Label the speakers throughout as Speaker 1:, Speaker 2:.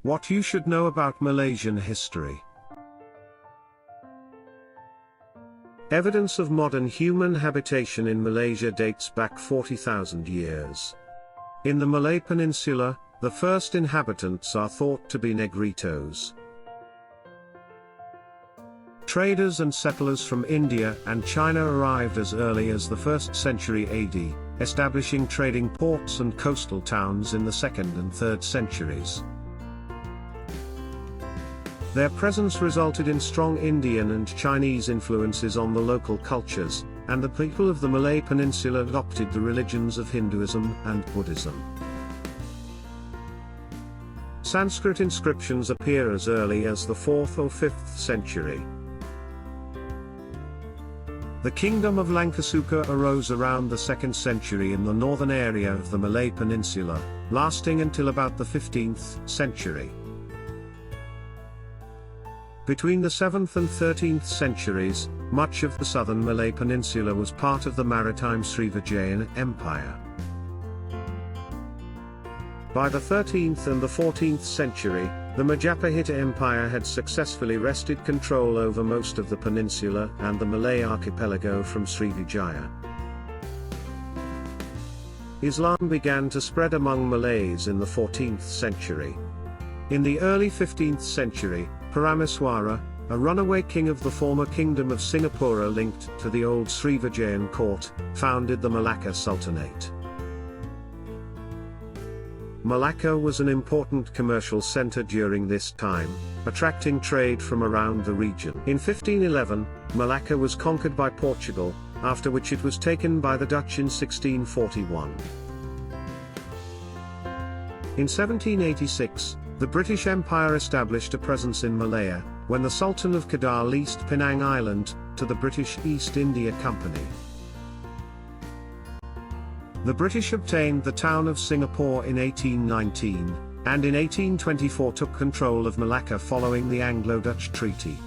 Speaker 1: What you should know about Malaysian history. Evidence of modern human habitation in Malaysia dates back 40,000 years. In the Malay Peninsula, the first inhabitants are thought to be Negritos. Traders and settlers from India and China arrived as early as the 1st century AD, establishing trading ports and coastal towns in the 2nd and 3rd centuries. Their presence resulted in strong Indian and Chinese influences on the local cultures, and the people of the Malay Peninsula adopted the religions of Hinduism and Buddhism. Sanskrit inscriptions appear as early as the 4th or 5th century. The kingdom of Langkasuka arose around the 2nd century in the northern area of the Malay Peninsula, lasting until about the 15th century. Between the 7th and 13th centuries, much of the southern Malay Peninsula was part of the maritime Srivijayan Empire. By the 13th and the 14th century, the Majapahit Empire had successfully wrested control over most of the peninsula and the Malay archipelago from Srivijaya. Islam began to spread among Malays in the 14th century. In the early 15th century, Parameswara, a runaway king of the former kingdom of Singapura linked to the old Srivijayan court, founded the Malacca Sultanate. Malacca was an important commercial center during this time, attracting trade from around the region. In 1511, Malacca was conquered by Portugal, after which it was taken by the Dutch in 1641. In 1786, the British Empire established a presence in Malaya, when the Sultan of Kedah leased Penang Island to the British East India Company. The British obtained the town of Singapore in 1819, and in 1824 took control of Malacca following the Anglo-Dutch Treaty.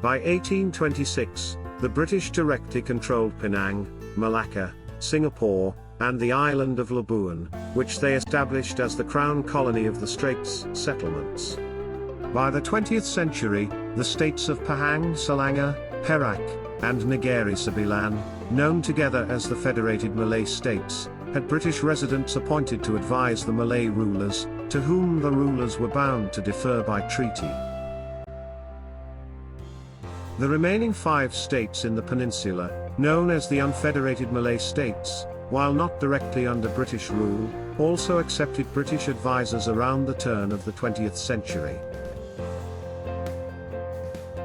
Speaker 1: By 1826, the British directly controlled Penang, Malacca, Singapore, and the island of Labuan, which they established as the crown colony of the Straits Settlements. By the 20th century, the states of Pahang, Selangor, Perak, and Negeri Sembilan, known together as the Federated Malay States, had British residents appointed to advise the Malay rulers, to whom the rulers were bound to defer by treaty. The remaining 5 states in the peninsula, known as the Unfederated Malay States, while not directly under British rule, also accepted British advisors around the turn of the 20th century.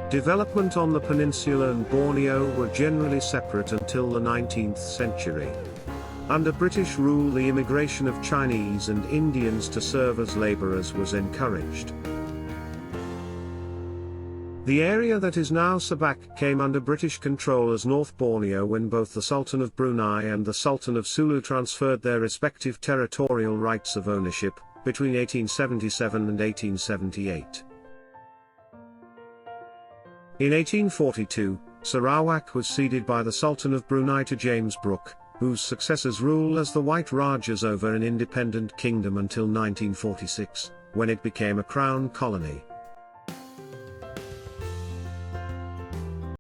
Speaker 1: Development on the peninsula and Borneo were generally separate until the 19th century. Under British rule, the immigration of Chinese and Indians to serve as laborers was encouraged. The area that is now Sabak came under British control as North Borneo when both the Sultan of Brunei and the Sultan of Sulu transferred their respective territorial rights of ownership, between 1877 and 1878. In 1842, Sarawak was ceded by the Sultan of Brunei to James Brooke, whose successors ruled as the White Rajas over an independent kingdom until 1946, when it became a crown colony.